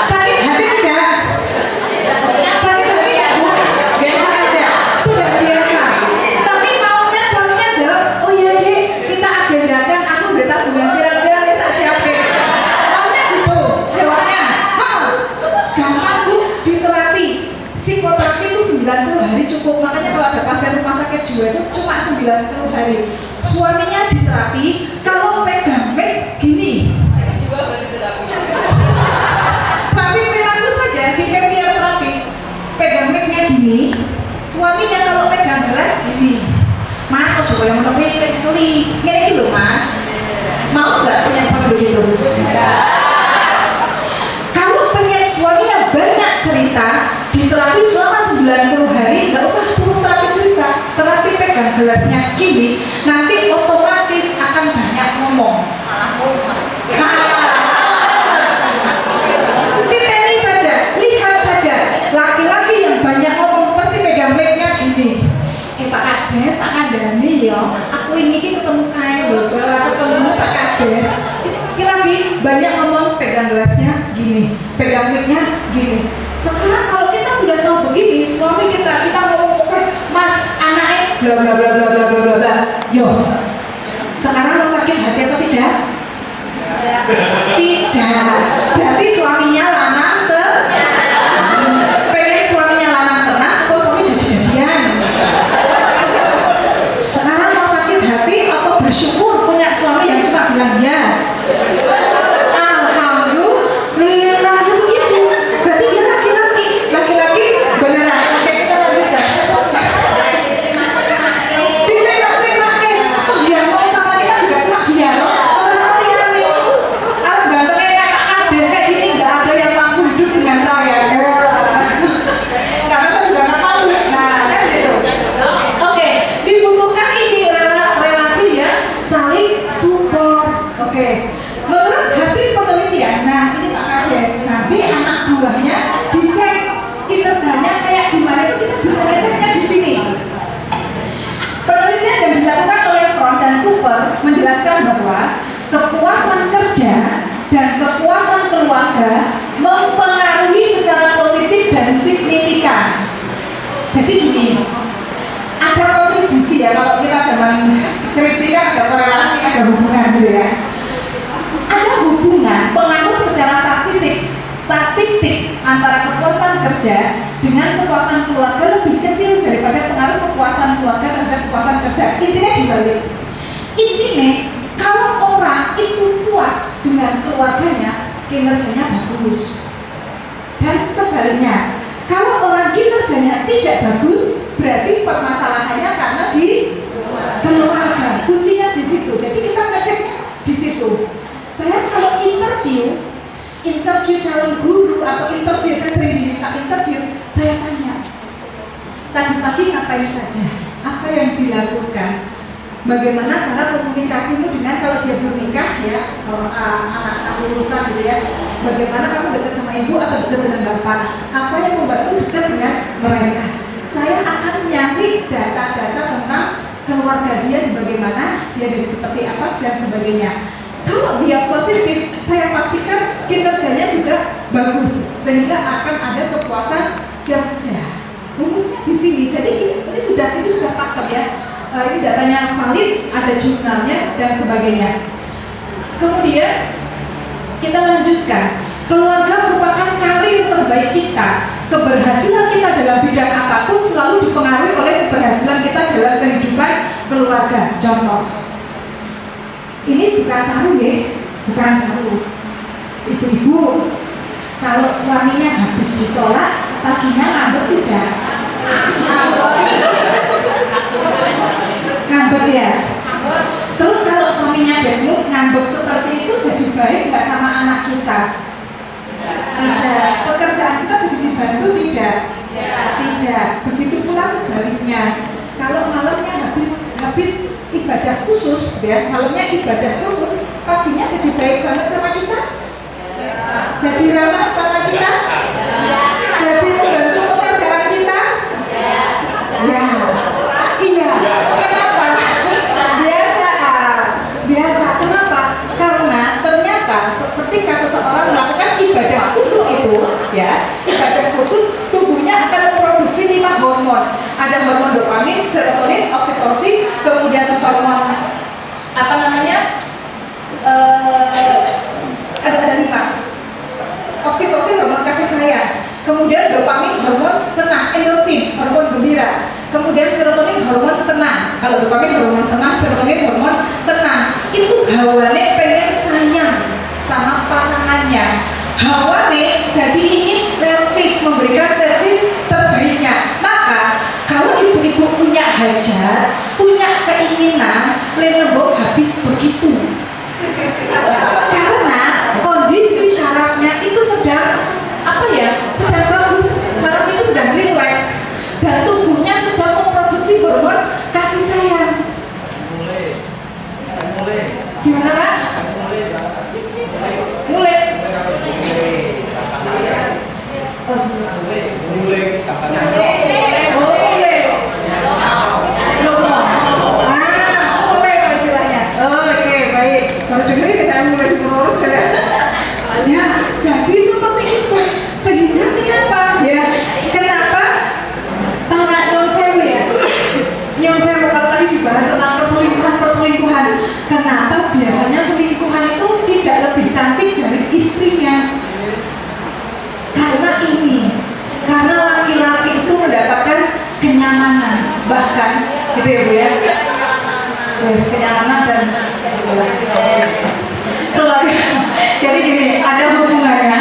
Sakit hati tidak? Sakit hati ya Bu? Biasa aja, sudah biasa. Tapi maunya suaminya jawab, oh iya deh kita agendakan, aku udah tabungan kira-kira tak siapin. Maunya gitu jawabnya. Gampang Bu, di terapi psikoterapi itu 90 hari cukup. Makanya kalau ada pasien rumah sakit jiwa itu cuma 90 hari. Suaminya di terapi, kalau pegang mic gini. Terapi perilaku saja, behavior terapi. Pegang mic-nya gini. Suaminya kalau pegang gelas gini. Mas, kok coba yang menemui keli. Gini loh Mas. Mau nggak punya suami begitu? Kalau pengen suaminya banyak cerita, di terapi selama 90 hari, nggak usah suruh terapi cerita, terapi pegang gelasnya gini, nanti otomatis akan banyak ngomong. Dipeni saja, lihat saja, laki-laki yang banyak ngomong pasti pegang mic-nya gini. Pak Kades, akan dani ya, aku ini ketemu kayak besar, ketemu bla bla bla bla bla bla bla. Yo, sekarang mau sakit hati apa tidak? Tidak. Berarti suaminya lanang pengen suaminya lanang tenang, kok suami jadi-jadian. Sekarang mau sakit hati atau bersyukur punya suami yang cuma bilang ya. Alhamdulillah begitu. Berarti dia laki-laki beneran. Oke, kita lanjutkan. Diterima. Oh, dia mau sama kita juga cuma dia loh. Menurut hasil penelitian, nah ini Pak Kades, nanti anak buahnya dicek kinerjanya kayak gimana itu kita bisa ngeceknya di sini. Penelitian yang dilakukan oleh Front dan Cooper menjelaskan bahwa kepuasan kerja dan kepuasan keluarga mempengaruhi secara positif dan signifikan. Jadi gini, ada kontribusi ya kalau kita zaman skripsi kan ada korelasi, ada hubungan gitu ya. Ada hubungan pengaruh secara statistik antara kepuasan kerja dengan kepuasan keluarga lebih kecil daripada pengaruh kepuasan keluarga terhadap kepuasan kerja. Intinya dibalik. Intinya kalau orang itu puas dengan keluarganya, kinerjanya bagus. Dan sebaliknya, kalau orang kinerjanya tidak bagus, berarti permasalahannya karena di keluarga. Kuncinya di situ. Jadi kita ngeceknya di situ. Saya kalau interview calon guru atau interview, saya sering diminta interview, saya tanya, tadi pagi ngapain saja? Apa yang dilakukan? Bagaimana cara komunikasimu dengan kalau dia belum nikah ya, anak-anak lulusan gitu ya? Bagaimana kamu dekat sama ibu atau dekat dengan bapak? Apa yang membuatmu dekat dengan mereka? Saya akan nyari data-data tentang keluarga dia, bagaimana dia dari seperti apa dan sebagainya. Kalau dia positif, saya pastikan kinerjanya juga bagus, sehingga akan ada kepuasan kerja. Rumusnya di sini. Jadi ini sudah fakta ya. Ini datanya valid, ada jurnalnya dan sebagainya. Kemudian kita lanjutkan. Keluarga merupakan karir terbaik kita. Keberhasilan kita dalam bidang apapun selalu dipengaruhi oleh keberhasilan kita dalam kehidupan keluarga. Contoh. Ini bukan saru ya, bukan saru. Ibu-ibu, kalau suaminya habis ditolak, paginya ngambek tidak? Ngambek ya? Terus kalau suaminya bad ngambek seperti itu jadi baik nggak sama anak kita? Tidak. Pekerjaan kita jadi dibantu tidak? Tidak. Begitu pula sebaliknya. Kalau malamnya habis ibadah khusus ya, malamnya ibadah khusus, paginya jadi baik banget sama kita, jadi ramah sama kita, jadi membantu pekerjaan kita, ya, iya. Kenapa? Biasa. Kenapa? Karena ternyata ketika seseorang melakukan ibadah khusus itu, ya, ibadah khusus, tubuhnya akan memproduksi 5 hormon. Ada hormon dopamin, serotonin, oksitosin, kemudian hormon ada 5. Oksitosin hormon kasih sayang, kemudian dopamin hormon senang, endorfin hormon gembira, kemudian serotonin hormon tenang. Kalau dopamin hormon senang, serotonin hormon tenang. Itu hawane pengen sayang sama pasangannya. Hawane jadi ingin servis, memberikan servis terbaiknya. Maka kalau ibu-ibu punya hajat, punya keinginan, lembok habis begitu. Karena kondisi syarafnya itu sedang sedang bagus, syaraf itu sedang rileks dan tubuhnya sedang memproduksi hormon kasih sayang. Gimana Kak? Mulai. Bu ya. Terus kenyamanan dan keluarga. Jadi gini, ada hubungannya.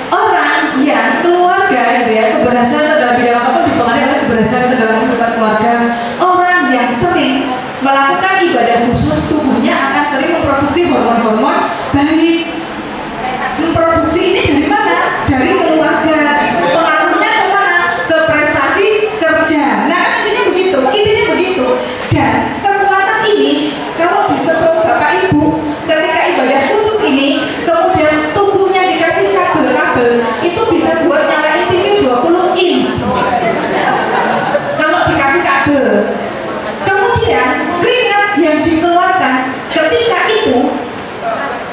Orang yang keluarga gitu ya, keberhasilan dalam bidang apapun dipengaruhi oleh keberhasilan dalam kehidupan keluarga. Orang yang sering melakukan ibadah khusus, tubuhnya akan sering memproduksi hormon-hormon baik. Memproduksi ini dari mana? Dari keluarga. Pengaruhnya kemana? Ke prestasi kerja. Nah kan intinya begitu. Dan kekuatan ini kalau disebut Bapak Ibu ketika ibadah khusus ini, kemudian tubuhnya dikasih kabel-kabel, itu bisa buat nyalain TV 20 inch kalau dikasih kabel. Kemudian keringat yang dikeluarkan ketika itu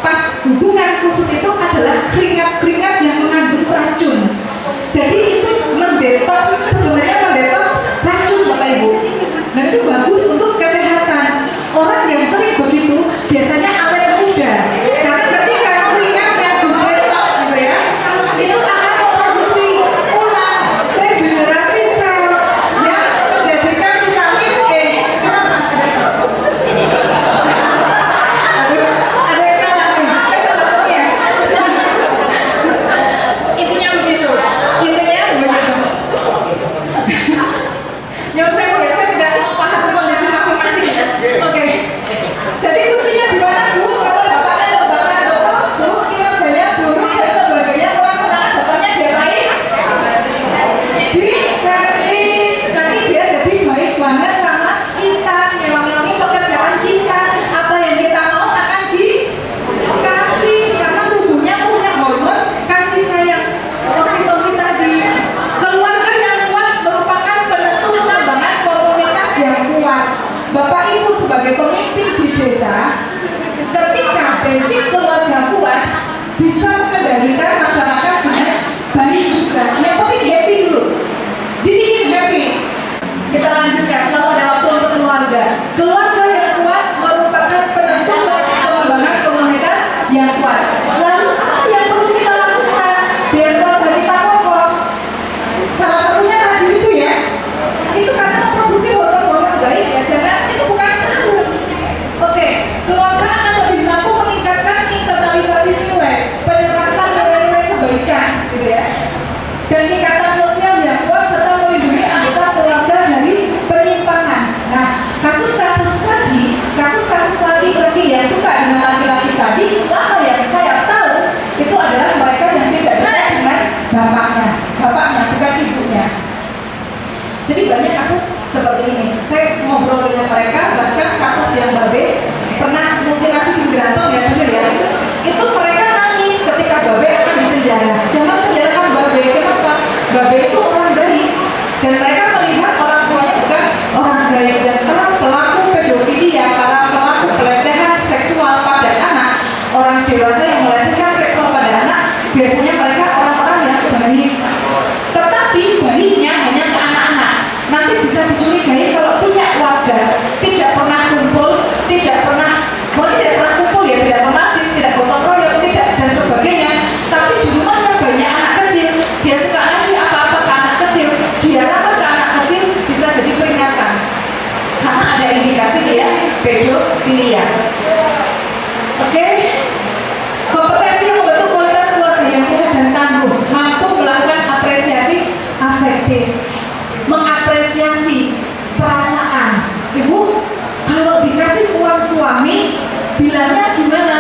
pas hubungan khusus itu adalah keringat-keringat yang mengandung racun. Jadi itu sebenarnya mendetoks racun Bapak Ibu. Dan itu bagus untuk kesehatan. Orang yang sering begitu biasanya awet muda. Karena ketika keringatnya detoks gitu ya, itu akan memproduksi ulang regenerasi sel yang menjadikan vitamin E. Ada yang salah nih. Intinya begitu. Yang saya tidak paham kondisi masing-masing ya. Oke. Jadi kuncinya di mana Bu? Kalau bapaknya lembaga dokter, Bu, kinerjanya buruk dan sebagainya, pelaksanaan bapaknya diapain? Di servis. Nanti dia jadi baik banget sama kita, nyewangi pekerjaan kita. Apa yang kita mau akan dikasih karena tubuhnya punya hormon kasih sayang, oksitosin tadi. Keluarga yang kuat merupakan penentu pengembangan komunitas yang kuat. Bapak Ibu sebagai pemimpin di desa, ketika basic keluarga kuat, bisa mengendalikan masyarakat dengan baik juga. Yang penting happy dulu, dibikin happy. Kita lanjutkan, selalu ada waktu untuk keluarga. Keluarga yang kuat merupakan penentu pengembangan komunitas yang kuat. Lalu apa yang perlu kita lakukan biar keluarga kita kokoh? Salah satunya tadi itu ya, itu karena memproduksi hormon-hormon baik ya, jangan itu bukan sabun. Oke, keluarga akan lebih mampu meningkatkan internalisasi nilai, penyerapan nilai-nilai kebaikan, gitu ya, dan ikatan sosial yang kuat serta melindungi anggota keluarga dari penyimpangan. Nah, kasus-kasus laki-laki yang suka dengan laki-laki tadi, selama yang saya tahu itu adalah mereka yang tidak dekat dengan bapaknya bukan ibunya. Jadi banyak kasus seperti ini. Saya ngobrol dengan mereka, bahkan kasus yang Babe pernah mutilasi di Grantong ya dulu ya. Itu mereka nangis ketika Babe akan dipenjara. Jangan penjarakan Babe, kenapa? Babe itu orang baik dan mereka melihat orang tuanya bukan orang baik, dan para pelaku pedofilia, para pelaku pelecehan seksual pada anak, orang dewasa yang melecehkan seksual pada anak, biasanya mereka orang-orang yang baik. Tetapi baiknya hanya ke anak-anak. Nanti bisa dicurigai kalau punya warga tidak pernah kumpul, tidak pernah kumpul ya, tidak pernah sih, tidak gotong royong, tidak dan sebagainya. Tapi di rumahnya banyak anak kecil, dia suka ngasih apa-apa ke anak kecil, dia rawat ke anak kecil, bisa jadi peringatan. Karena ada indikasi dia pedofilia. Oke? Kompetensi yang membentuk kualitas keluarga yang sehat dan tangguh, mampu melakukan apresiasi afektif, mengapresiasi perasaan. Ibu, kalau dikasih uang suami, bilangnya gimana?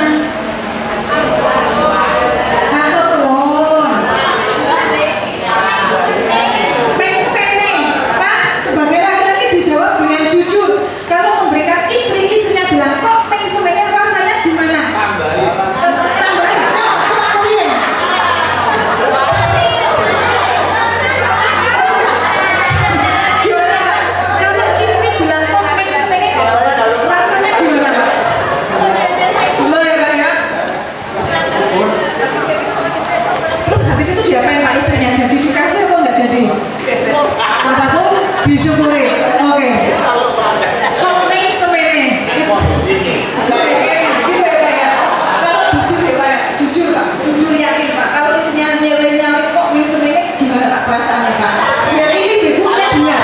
Pak, sebagai laki-laki dijawab dengan jujur. Kalau memberikan istrinya bilang, kok peng semennya rasanya gimana? Tambahin. Kalau istri bilang, kok peng semennya rasanya gimana? Dulu ya Pak ya. Terus habis itu diapain Pak istrinya? Jadi dikasih apa nggak jadi? Apapun disyukuri. Oke. Komeng semene. Kalau jujur ya Pak, jujur yakin Pak. Kalau istrinya nilainya kok semene, gimana Pak perasaannya Pak? Biar ini ibunya dengar.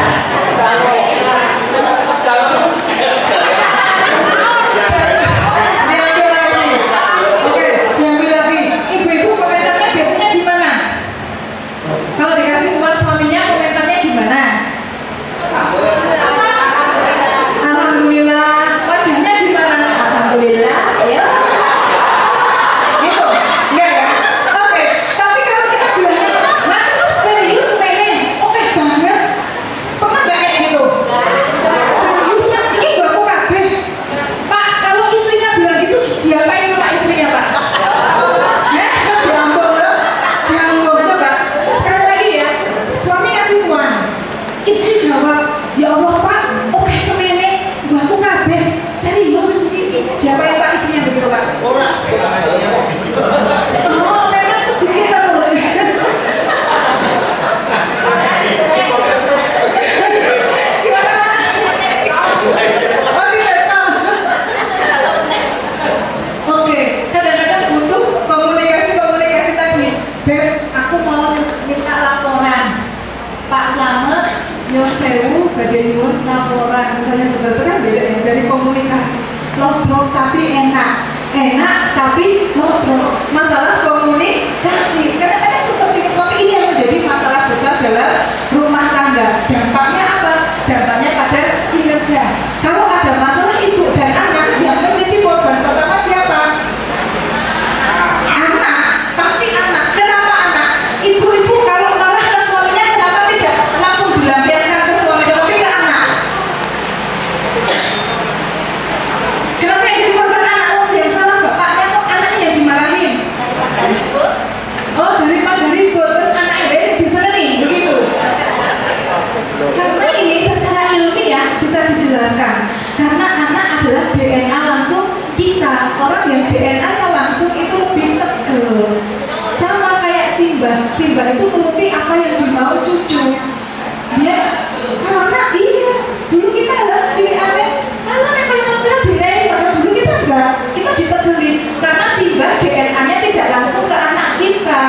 nyon sewu badai nyuwun laporan misalnya seperti itu kan beda ya dari komunikasi lobrok tapi enak tapi lobrok masalah komunikasi kadang-kadang seperti itu. Tapi ini yang menjadi masalah besar dalam rumah tangga. Dampaknya apa? Dampaknya pada kinerja. Kalau ada masalah ibu dan anak yang menjadi korban pertama siapa? Anak, pasti anak. Kenapa anak? Ibu-ibu kalau marah ke suaminya kenapa tidak langsung dilampiaskan ke suami tapi ke anak? Kenapa yang jadi korban anak? Oh, yang salah bapaknya kok anaknya yang dimarahin? Oh, daripada ribut terus anaknya bisa nih begitu. Karena ini secara ilmiah bisa dijelaskan. Karena anak adalah DNA langsung kita. Orang yang DNA-nya langsung itu lebih tegar. Sama kayak Simba. Simba itu turuti apa yang dimau cucu. Dia karena iya dulu kita adalah ciri aneh. Kalau memang kita diraih, karena dulu kita enggak. Kita ditegurin karena Simba DNA-nya tidak langsung ke anak kita.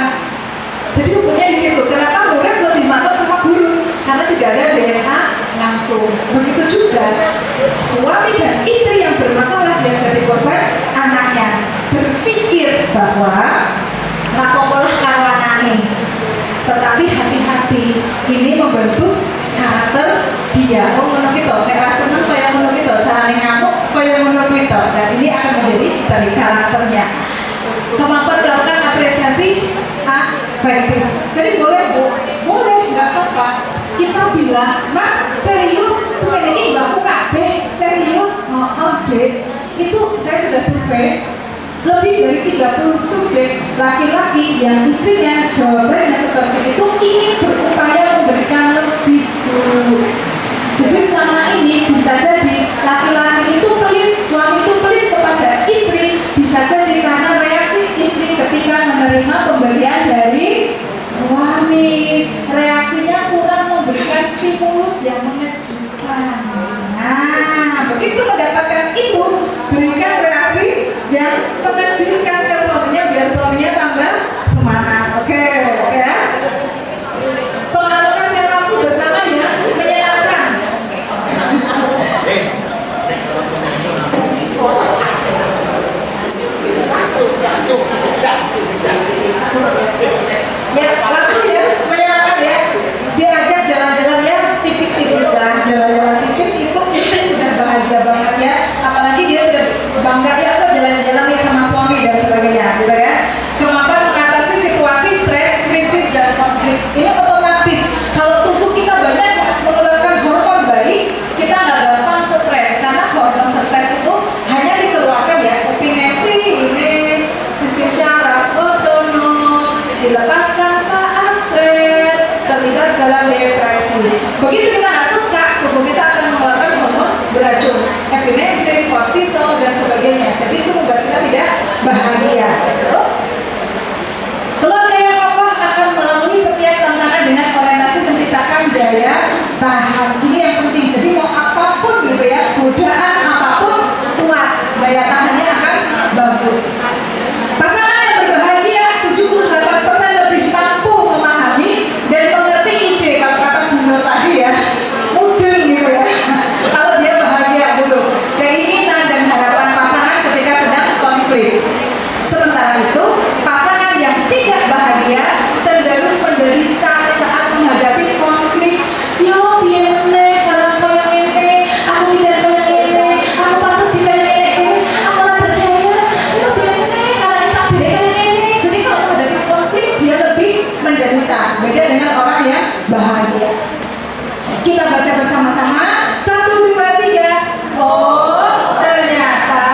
Jadi hukumnya di situ. Kenapa murid lebih manut sama guru? Karena tidak ada DNA langsung. Begitu juga suami dan istri yang bermasalah yang jadi korban anaknya berpikir bahwa rapopolah kawanane, tetapi hati-hati ini membentuk karakter dia. Oh menurut kita, saya senang kayak menurut kita, caranya ngamuk kayak menurut kita. Dan ini akan menjadi dari karakternya. Kemampuan melakukan apresiasi baik. Jadi boleh nggak apa-apa. Kita bilang, Mas serius, sebenarnya ini baku kabeh, serius, deh. Itu saya sudah survei lebih dari 30 subjek laki-laki yang istrinya jawabannya seperti itu ingin berupaya memberikan lebih dulu. Jadi selama ini bisa jadi laki-laki itu pelit, suami itu pelit kepada istri, bisa jadi karena reaksi istri ketika menerima pemberian dari suami, reaksinya kurang memberikan stimulus yang mengejutkan. Nah, begitu mendapatkan itu, berikan reaksi yang mengejutkan ke suaminya biar suaminya tambah semangat. Oke, ya. Pengalokasian waktu bersama ya menyenangkan. Ya, waktu ya menyenangkan ya. Diajak jalan-jalan ya tipis-tipis lah, jalan-jalan tipis itu istri sudah bahagia banget ya. Apalagi dia sudah bangga ya apa jalan-jalan ya sama suami dan sebagainya, gitu ya. Kemampuan mengatasi situasi stres, krisis dan konflik ini otomatis. Kalau tubuh kita banyak mengeluarkan hormon baik, kita nggak gampang stres karena hormon stres itu hanya dikeluarkan ya epinefrin, sistem syaraf otonom, dilepaskan saat stres, terlibat dalam depresi. Begitu kita nggak suka, tubuh kita akan mengeluarkan hormon beracun, epinefrin, kortisol dan sebagainya. Jadi itu membuat kita tidak bahagia. Keluarga yang kokoh akan melalui setiap tantangan dengan orientasi menciptakan daya tahan. Ini yang penting. Jadi mau apapun gitu ya, godaan apapun kuat, daya tahannya akan bagus. Pasangan yang berbahagia 78% lebih mampu memahami dan mengerti ide kalau kata Bunda tadi ya, mudeng gitu ya. Kalau dia bahagia dulu, keinginan dan harapan pasangan ketika sedang konflik. Sementara itu, pasangan yang tidak bahagia cenderung menderita saat menghadapi konflik. Yo, biar meneh kalau koyo ngene, aku tidak koyo ngene, aku pantas di koyo ngene, aku ora berdaya. Yo, biar meneh kalau sabar koyo ngene. Jadi kalau menghadapi konflik dia lebih menderita. Beda dengan orang yang bahagia. Kita baca bersama-sama. 1, 2, 3. Oh, ternyata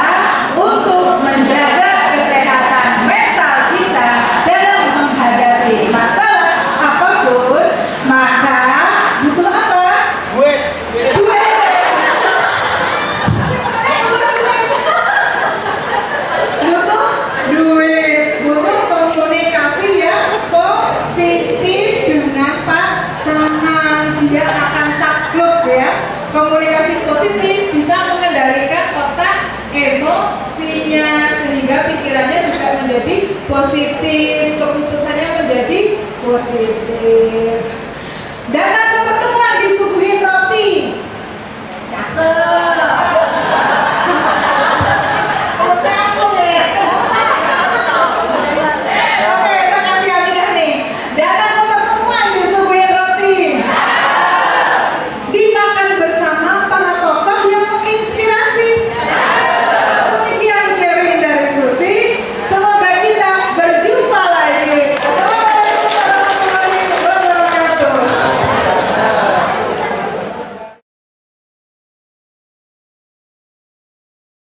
untuk menjaga kesehatan mental kita dalam menghadapi masalah apapun, maka butuh apa? Duit. Butuh duit, butuh komunikasi yang positif dengan pasangan. Dia akan takluk ya. Komunikasi positif bisa mengendalikan otak emosinya sehingga pikirannya juga menjadi positif, keputusannya menjadi positif. Dan